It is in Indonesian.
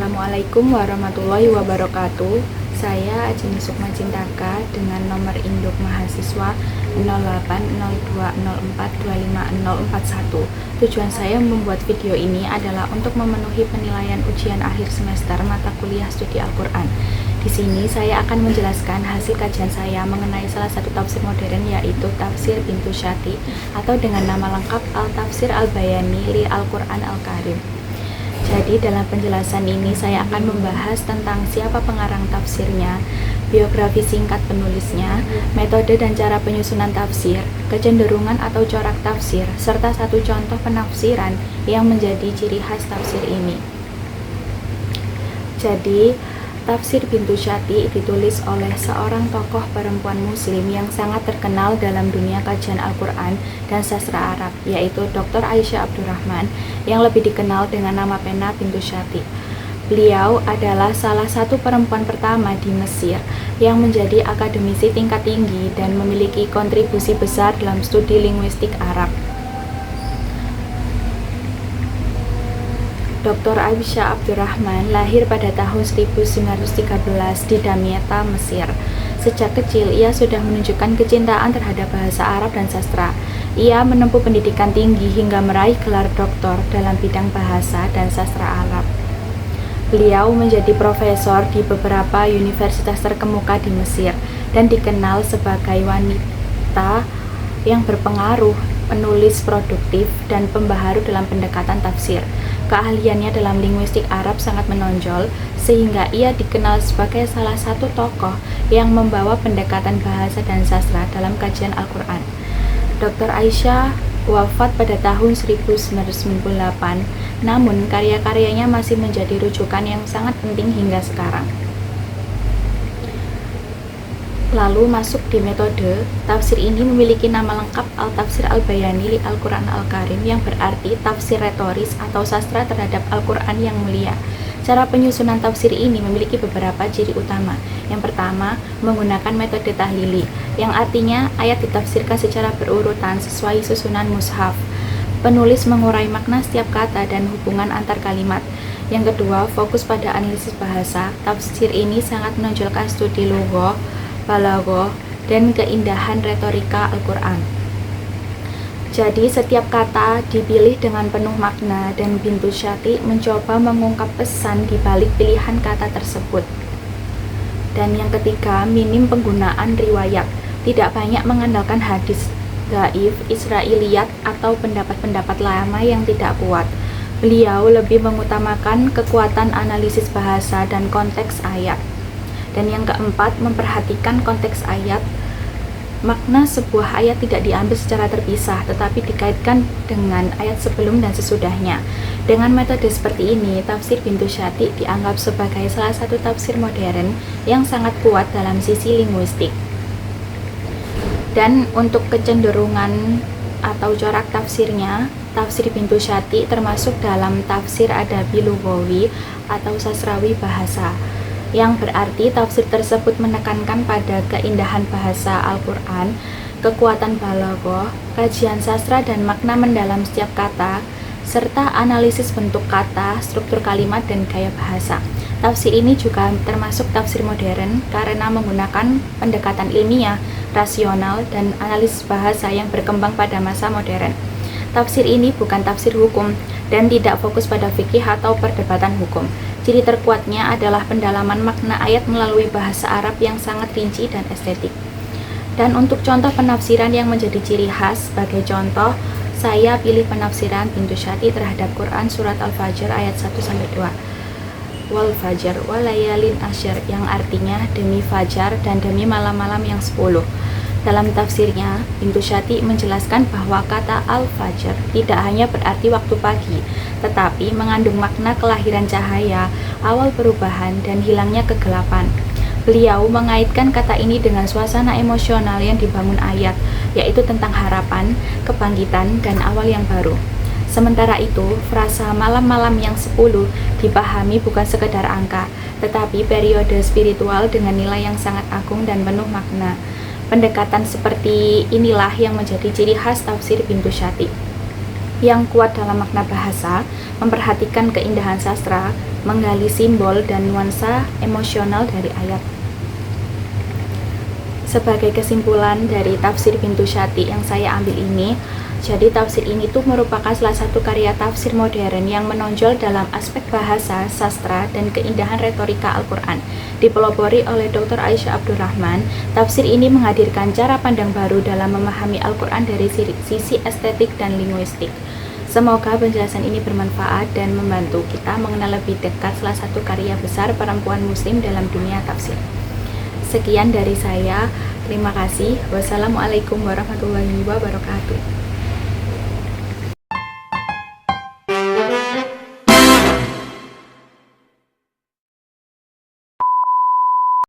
Assalamualaikum warahmatullahi wabarakatuh. Saya Ajeni Sukma Cintaka dengan nomor induk mahasiswa 080204254041. Tujuan saya membuat video ini adalah untuk memenuhi penilaian ujian akhir semester mata kuliah studi Al-Quran. Di sini saya akan menjelaskan hasil kajian saya mengenai salah satu tafsir modern, yaitu Tafsir Bintu Syati atau dengan nama lengkap Al-Tafsir Al-Bayani li Al-Quran Al-Karim. Jadi dalam penjelasan ini saya akan membahas tentang siapa pengarang tafsirnya, biografi singkat penulisnya, metode dan cara penyusunan tafsir, kecenderungan atau corak tafsir, serta satu contoh penafsiran yang menjadi ciri khas tafsir ini. Jadi, Tafsir Bintu Syati ditulis oleh seorang tokoh perempuan muslim yang sangat terkenal dalam dunia kajian Al-Quran dan sastra Arab, yaitu Dr. Aisyah Abdurrahman yang lebih dikenal dengan nama pena Bintu Syati. Beliau adalah salah satu perempuan pertama di Mesir yang menjadi akademisi tingkat tinggi dan memiliki kontribusi besar dalam studi linguistik Arab. Dr. Aisyah Abdurrahman lahir pada tahun 1913 di Damietta, Mesir. Sejak kecil, ia sudah menunjukkan kecintaan terhadap bahasa Arab dan sastra. Ia menempuh pendidikan tinggi hingga meraih gelar doktor dalam bidang bahasa dan sastra Arab. Beliau menjadi profesor di beberapa universitas terkemuka di Mesir dan dikenal sebagai wanita yang berpengaruh, penulis produktif, dan pembaharu dalam pendekatan tafsir. Keahliannya dalam linguistik Arab sangat menonjol, sehingga ia dikenal sebagai salah satu tokoh yang membawa pendekatan bahasa dan sastra dalam kajian Al-Quran. Dr. Aisyah wafat pada tahun 1998, namun karya-karyanya masih menjadi rujukan yang sangat penting hingga sekarang. Lalu masuk di metode, tafsir ini memiliki nama lengkap Al-Tafsir Al-Bayani li Al-Quran Al-Karim, yang berarti tafsir retoris atau sastra terhadap Al-Quran yang mulia. Cara penyusunan tafsir ini memiliki beberapa ciri utama. Yang pertama, menggunakan metode tahlili, yang artinya ayat ditafsirkan secara berurutan sesuai susunan mushaf. Penulis mengurai makna setiap kata dan hubungan antar kalimat. Yang kedua, fokus pada analisis bahasa. Tafsir ini sangat menonjolkan studi lugha, balaghah, dan keindahan retorika Al-Quran. Jadi setiap kata dipilih dengan penuh makna dan Bintu Syati mencoba mengungkap pesan di balik pilihan kata tersebut. Dan yang ketiga, minim penggunaan riwayat, tidak banyak mengandalkan hadis dhaif, Israiliyat, atau pendapat-pendapat lama yang tidak kuat. Beliau lebih mengutamakan kekuatan analisis bahasa dan konteks ayat. Dan yang keempat, memperhatikan konteks ayat. Makna sebuah ayat tidak diambil secara terpisah, tetapi dikaitkan dengan ayat sebelum dan sesudahnya. Dengan metode seperti ini, tafsir Bintu Syati dianggap sebagai salah satu tafsir modern yang sangat kuat dalam sisi linguistik. Dan untuk kecenderungan atau corak tafsirnya, tafsir Bintu Syati termasuk dalam tafsir adabi lughawi atau sastrawi bahasa, yang berarti tafsir tersebut menekankan pada keindahan bahasa Al-Quran, kekuatan balaghah, kajian sastra dan makna mendalam setiap kata, serta analisis bentuk kata, struktur kalimat, dan gaya bahasa. Tafsir ini juga termasuk tafsir modern karena menggunakan pendekatan ilmiah, rasional, dan analisis bahasa yang berkembang pada masa modern. Tafsir ini bukan tafsir hukum dan tidak fokus pada fikih atau perdebatan hukum. Ciri terkuatnya adalah pendalaman makna ayat melalui bahasa Arab yang sangat rinci dan estetik. Dan untuk contoh penafsiran yang menjadi ciri khas, sebagai contoh, saya pilih penafsiran Bintu Syati terhadap Quran Surat Al-Fajr ayat 1-2. Wal Fajr walayalin asyr, yang artinya demi fajar dan demi malam-malam yang 10. Dalam tafsirnya, Bintu Syati menjelaskan bahwa kata Al-Fajr tidak hanya berarti waktu pagi, tetapi mengandung makna kelahiran cahaya, awal perubahan, dan hilangnya kegelapan. Beliau mengaitkan kata ini dengan suasana emosional yang dibangun ayat, yaitu tentang harapan, kebangkitan, dan awal yang baru. Sementara itu, frasa malam-malam yang 10 dipahami bukan sekedar angka, tetapi periode spiritual dengan nilai yang sangat agung dan penuh makna. Pendekatan seperti inilah yang menjadi ciri khas tafsir Bintu Syati. Yang kuat dalam makna bahasa, memperhatikan keindahan sastra, menggali simbol dan nuansa emosional dari ayat. Sebagai kesimpulan dari tafsir Bintu Syati yang saya ambil ini, jadi tafsir ini tuh merupakan salah satu karya tafsir modern yang menonjol dalam aspek bahasa, sastra, dan keindahan retorika Al-Quran. Dipelopori oleh Dr. Aisyah Abdurrahman, tafsir ini menghadirkan cara pandang baru dalam memahami Al-Quran dari sisi estetik dan linguistik. Semoga penjelasan ini bermanfaat dan membantu kita mengenal lebih dekat salah satu karya besar perempuan muslim dalam dunia tafsir. Sekian dari saya, terima kasih. Wassalamualaikum warahmatullahi wabarakatuh.